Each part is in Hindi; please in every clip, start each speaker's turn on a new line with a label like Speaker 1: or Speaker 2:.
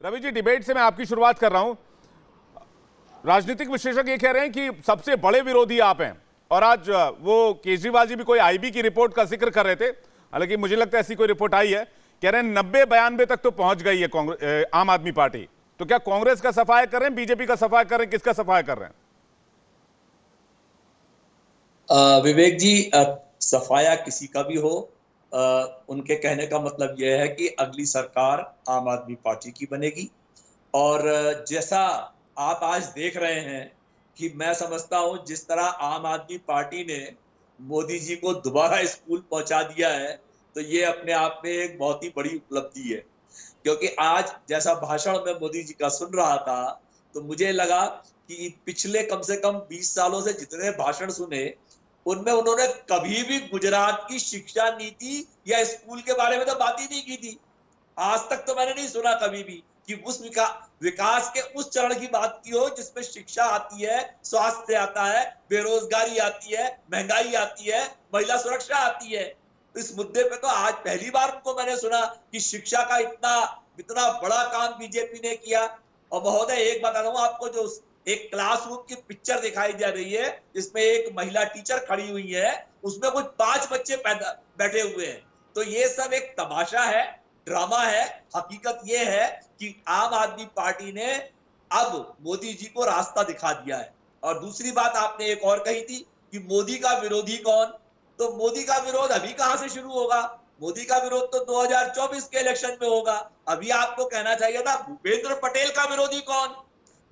Speaker 1: रवि जी, डिबेट से मैं आपकी शुरुआत कर रहा हूं। राजनीतिक विशेषज्ञ ये कह रहे हैं कि सबसे बड़े विरोधी आप हैं, और आज वो केजरीवाल जी भी कोई आईबी की रिपोर्ट का जिक्र कर रहे थे, हालांकि मुझे लगता है ऐसी कोई रिपोर्ट आई है। कह रहे हैं 90-92 तक तो पहुंच गई है कांग्रेस, आम आदमी पार्टी। तो क्या कांग्रेस का सफाया कर रहे हैं, बीजेपी का सफाया कर रहे हैं, किसका सफाया कर रहे हैं?
Speaker 2: विवेक जी, सफाया किसी का भी हो, उनके कहने का मतलब यह है कि अगली सरकार आम आदमी पार्टी की बनेगी। और जैसा आप आज देख रहे हैं कि मैं समझता हूं जिस तरह आम आदमी पार्टी ने मोदी जी को दोबारा स्कूल पहुंचा दिया है, तो ये अपने आप में एक बहुत ही बड़ी उपलब्धि है। क्योंकि आज जैसा भाषण मैं मोदी जी का सुन रहा था, तो मुझे लगा कि पिछले कम से कम 20 सालों से जितने भाषण सुने, उनमें उन्होंने कभी भी गुजरात की शिक्षा नीति या स्कूल के बारे में तो बात ही नहीं की थी। आज तक तो मैंने नहीं सुना कभी भी कि उस विकास के उस चरण की बात की हो जिसमें शिक्षा आती है, स्वास्थ्य आता है, बेरोजगारी आती है, महंगाई आती है, महिला सुरक्षा आती है। इस मुद्दे पे तो आज पहली बार उनको मैंने सुना कि शिक्षा का इतना इतना बड़ा काम बीजेपी ने किया। और महोदय, एक बता दूं आपको, जो एक क्लासरूम की पिक्चर दिखाई जा रही है जिसमें एक महिला टीचर खड़ी हुई है, उसमें कुछ 5 बच्चे बैठे हुए हैं। तो ये सब एक तमाशा है, ड्रामा है। हकीकत ये है कि आम आदमी पार्टी ने अब मोदी जी को रास्ता दिखा दिया है। और दूसरी बात आपने एक और कही थी कि मोदी का विरोधी कौन। तो मोदी का विरोध अभी कहां से शुरू होगा? मोदी का विरोध तो 2024 के इलेक्शन में होगा। अभी आपको कहना चाहिए था भूपेंद्र पटेल का विरोधी कौन।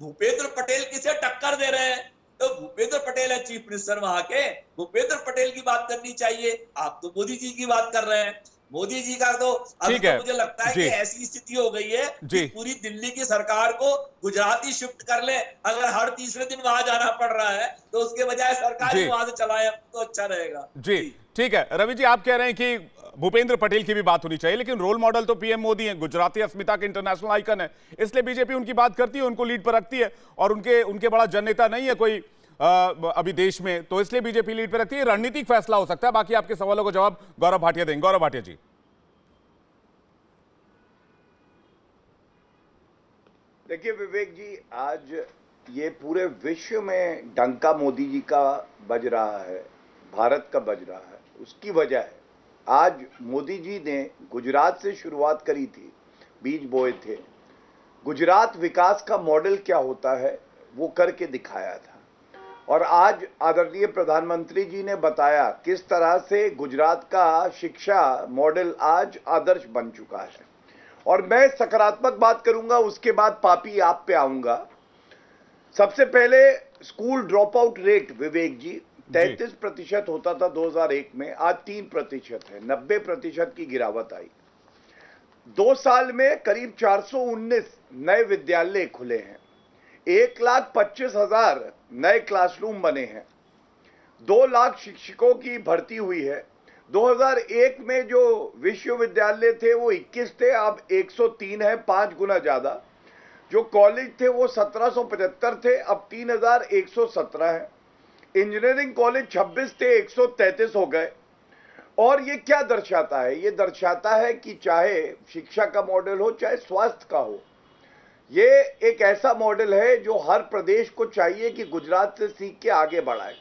Speaker 2: भूपेंद्र पटेल किसे टक्कर दे रहे हैं? तो भूपेंद्र पटेल है चीफ मिनिस्टर वहां के, भूपेंद्र पटेल की बात करनी चाहिए। आप तो मोदी जी की बात कर रहे हैं। मोदी जी का तो अभी
Speaker 1: ठीक
Speaker 2: तो
Speaker 1: है
Speaker 2: मुझे लगता है कि
Speaker 1: जी।
Speaker 2: ऐसी स्थिति हो गई है कि
Speaker 1: जी।
Speaker 2: पूरी दिल्ली की सरकार को गुजरात ही शिफ्ट कर ले। अगर हर तीसरे दिन वहां जाना पड़ रहा है तो उसके बजाय सरकार ही
Speaker 1: जी।
Speaker 2: वहां से चलाए तो अच्छा रहेगा।
Speaker 1: जी।
Speaker 2: जी
Speaker 1: ठीक है रवि जी, आप कह रहे हैं कि भूपेंद्र पटेल की भी बात होनी चाहिए, लेकिन रोल मॉडल तो पीएम मोदी हैं, गुजराती अस्मिता के इंटरनेशनल आइकन है, इसलिए बीजेपी उनकी बात करती है, उनको लीड पर रखती है। और उनके उनके बड़ा जननेता नहीं है कोई अभी देश में, तो इसलिए बीजेपी लीड पर रखती है। रणनीतिक फैसला हो सकता है। बाकी आपके सवालों का जवाब गौरव भाटिया देंगे। गौरव भाटिया जी।
Speaker 3: देखिए विवेक जी, आज ये पूरे विश्व में डंका मोदी जी का बज रहा है, भारत का बज रहा है। उसकी वजह है आज मोदी जी ने गुजरात से शुरुआत करी थी, बीज बोए थे। गुजरात विकास का मॉडल क्या होता है वो करके दिखाया था, और आज आदरणीय प्रधानमंत्री जी ने बताया किस तरह से गुजरात का शिक्षा मॉडल आज आदर्श बन चुका है। और मैं सकारात्मक बात करूंगा, उसके बाद पापी आप पे आऊंगा। सबसे पहले स्कूल ड्रॉप आउट रेट विवेक जी 33% होता था 2001 में, आज 3% है। 90% की गिरावट आई। 2 साल में करीब 419 नए विद्यालय खुले हैं, 1,25,000 नए क्लासरूम बने हैं, 2 लाख शिक्षकों की भर्ती हुई है। 2001 में जो विश्वविद्यालय थे वो 21 थे, अब 103 है, 5 गुना ज्यादा। जो कॉलेज थे वो 1775 थे, अब 3117 है। इंजीनियरिंग कॉलेज 26 थे, 133 हो गए। और ये क्या दर्शाता है? ये दर्शाता है कि चाहे शिक्षा का मॉडल हो, चाहे स्वास्थ्य का हो, ये एक ऐसा मॉडल है जो हर प्रदेश को चाहिए कि गुजरात से सीख के आगे बढ़ाए।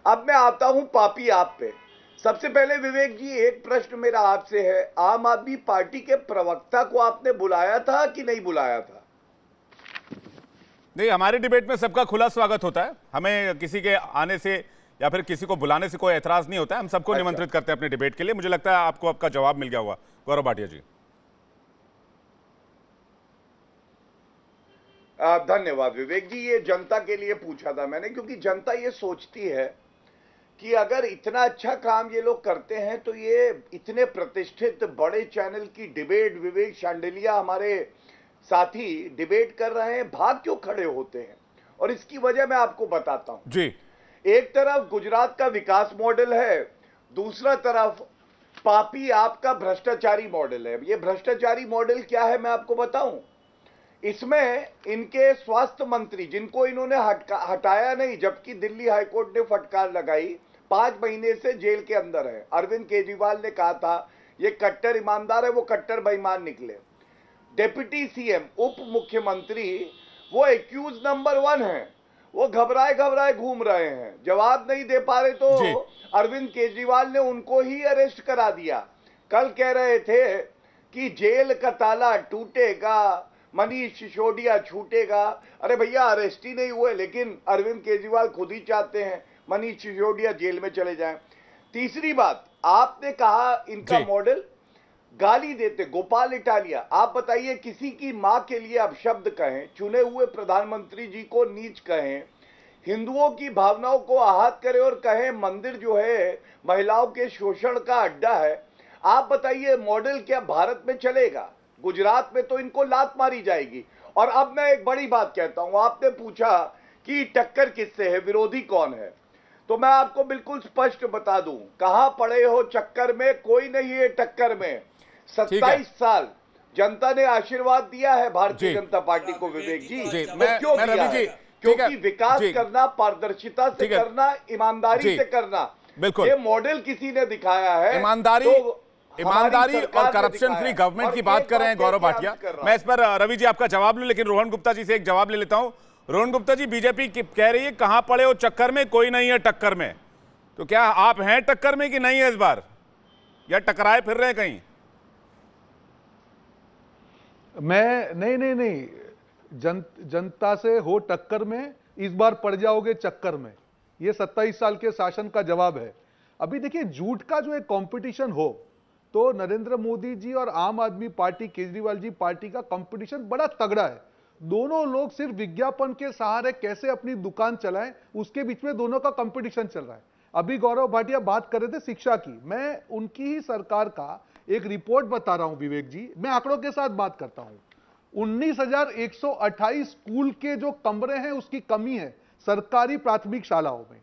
Speaker 3: अब मैं आता हूं पापी आप पे। सबसे पहले विवेक जी, एक प्रश्न मेरा आपसे है, आम आदमी पार्टी के प्रवक्ता को आपने बुलाया था कि नहीं बुलाया था?
Speaker 1: नहीं, हमारे डिबेट में सबका खुला स्वागत होता है। हमें किसी के आने से या फिर किसी को बुलाने से कोई एतराज नहीं होता है। हम सबको निमंत्रित करते हैं अपने डिबेट के लिए। मुझे लगता है आपको आपका जवाब मिल गया होगा। गौरव भाटिया जी।
Speaker 3: धन्यवाद विवेक जी। ये जनता के लिए पूछा था मैंने, क्योंकि जनता ये सोचती है कि अगर इतना अच्छा काम ये लोग करते हैं तो ये इतने प्रतिष्ठित बड़े चैनल की डिबेट, विवेक शांडिलिया हमारे साथी डिबेट कर रहे हैं, भाग क्यों खड़े होते हैं? और इसकी वजह मैं आपको बताता हूं
Speaker 1: जी।
Speaker 3: एक तरफ गुजरात का विकास मॉडल है, दूसरा तरफ पापी आपका भ्रष्टाचारी मॉडल है। ये भ्रष्टाचारी मॉडल क्या है मैं आपको बताऊं। इसमें इनके स्वास्थ्य मंत्री, जिनको इन्होंने हटाया नहीं, जबकि दिल्ली हाईकोर्ट ने फटकार लगाई, 5 महीने से जेल के अंदर है। अरविंद केजरीवाल ने कहा था ये कट्टर ईमानदार है, वो कट्टर बेईमान निकले। डिप्टी सीएम, उप मुख्यमंत्री, वो एक्यूज नंबर 1 है। वो घबराए घबराए घूम रहे हैं, जवाब नहीं दे पा रहे, तो अरविंद केजरीवाल ने उनको ही अरेस्ट करा दिया। कल कह रहे थे कि जेल का ताला टूटेगा, मनीष सिसोदिया छूटेगा। अरे भैया, अरेस्ट ही नहीं हुए, लेकिन अरविंद केजरीवाल खुद ही चाहते हैं मनीष सिसोदिया जेल में चले जाएं। तीसरी बात, आपने कहा इनका मॉडल, गाली देते गोपाल इटालिया। आप बताइए, किसी की मां के लिए आप शब्द कहें, चुने हुए प्रधानमंत्री जी को नीच कहें, हिंदुओं की भावनाओं को आहत करें और कहें मंदिर जो है महिलाओं के शोषण का अड्डा है। आप बताइए, मॉडल क्या भारत में चलेगा? गुजरात में तो इनको लात मारी जाएगी। और अब मैं एक बड़ी बात कहता हूं, आपने पूछा कि टक्कर किससे है, विरोधी कौन है, तो मैं आपको बिल्कुल स्पष्ट बता दूं, कहां पड़े हो चक्कर में, कोई नहीं है टक्कर में। 27 साल जनता ने आशीर्वाद दिया है भारतीय जनता पार्टी को, विवेक जी, तो क्यों दिया है? क्योंकि विकास करना, पारदर्शिता से करना, ईमानदारी से करना,
Speaker 1: बिल्कुल,
Speaker 3: ये मॉडल किसी ने दिखाया है।
Speaker 1: ईमानदारी और करप्शन फ्री गवर्नमेंट की बात कर रहे हैं गौरव भाटिया। मैं इस पर रवि जी आपका जवाब लूं, लेकिन रोहन गुप्ता जी से एक जवाब ले लेता हूं। रोहन गुप्ता जी, बीजेपी कह रही है कहां पड़े हो चक्कर में, कोई नहीं है टक्कर में, तो क्या आप हैं टक्कर में कि नहीं है इस बार, या टकराए फिर रहे हैं कहीं?
Speaker 4: मैं नहीं, जनता से हो टक्कर में, इस बार पड़ जाओगे चक्कर में, ये 27 साल के शासन का जवाब है। अभी देखिए, झूठ का जो एक कंपटीशन हो, तो नरेंद्र मोदी जी और आम आदमी पार्टी, केजरीवाल जी पार्टी का कंपटीशन बड़ा तगड़ा है। दोनों लोग सिर्फ विज्ञापन के सहारे कैसे अपनी दुकान चलाएं, उसके बीच में दोनों का कंपटीशन चल रहा है। अभी गौरव भाटिया बात कर रहे थे शिक्षा की, मैं उनकी ही सरकार का एक रिपोर्ट बता रहा हूं विवेक जी, मैं आंकड़ों के साथ बात करता हूं। 19,128 स्कूल के जो कमरे हैं उसकी कमी है सरकारी प्राथमिक शालाओं में।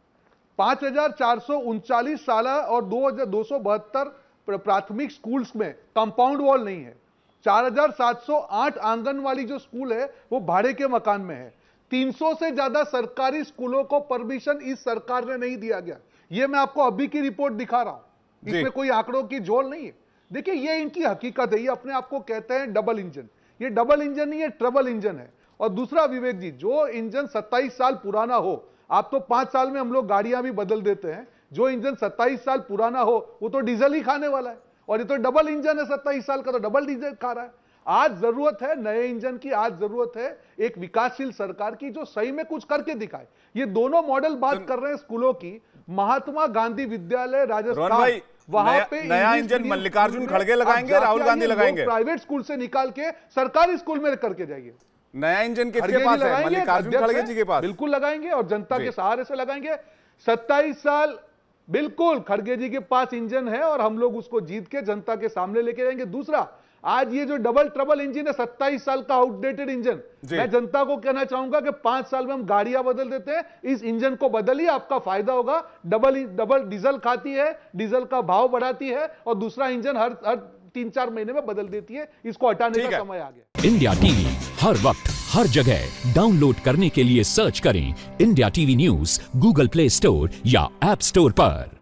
Speaker 4: 5,439 शाला और 2,272 प्राथमिक स्कूल्स में कंपाउंड वॉल नहीं है। 4,708 आंगनवाड़ी जो स्कूल है वो भाड़े के मकान में है। 300 से ज्यादा सरकारी स्कूलों को परमिशन इस सरकार ने नहीं दिया गया। ये मैं आपको अभी की रिपोर्ट दिखा रहा हूं, इसमें कोई आंकड़ों की जोड़ नहीं है। देखिए, ये इनकी हकीकत है, ये अपने आप को कहते हैं डबल इंजन। ये डबल इंजन नहीं है, ट्रबल इंजन है। और दूसरा विवेक जी, जो इंजन 27 साल पुराना हो, आप तो 5 साल में हम लोग गाड़ियां भी बदल देते हैं, जो इंजन 27 साल पुराना हो वो तो डीजल ही खाने वाला है, और ये तो डबल इंजन है 27 साल का, तो डबल डीजल खा रहा है। आज जरूरत है नए इंजन की, आज जरूरत है एक विकासशील सरकार की जो सही में कुछ करके दिखाए। ये दोनों मॉडल बात कर रहे हैं स्कूलों की, महात्मा गांधी विद्यालय राजस्थान, वहां पे
Speaker 1: नया इंजन मल्लिकार्जुन खड़गे लगाएंगे, राहुल गांधी लगाएंगे।
Speaker 4: प्राइवेट स्कूल से निकाल के सरकारी स्कूल में करके जाइए।
Speaker 1: नया इंजन किसके पास है? मल्लिकार्जुन खड़गे जी के पास।
Speaker 4: बिल्कुल लगाएंगे, और जनता के सहारे से लगाएंगे। 27 साल बिल्कुल खड़गे जी के पास इंजन है, और हम लोग उसको जीत के जनता के सामने लेके जाएंगे। दूसरा, आज ये जो डबल ट्रबल इंजन है, 27 साल का आउटडेटेड इंजन, मैं जनता को कहना चाहूंगा कि 5 साल में हम गाड़ियां बदल देते हैं, इस इंजन को बदलिए, आपका फायदा होगा। डबल डीजल खाती है, डीजल का भाव बढ़ाती है, और दूसरा इंजन हर 3-4 महीने में बदल देती है। इसको हटाने का समय आ गया।
Speaker 5: इंडिया टीवी हर वक्त हर जगह डाउनलोड करने के लिए सर्च करें India TV news Google play store या ऐप स्टोर पर।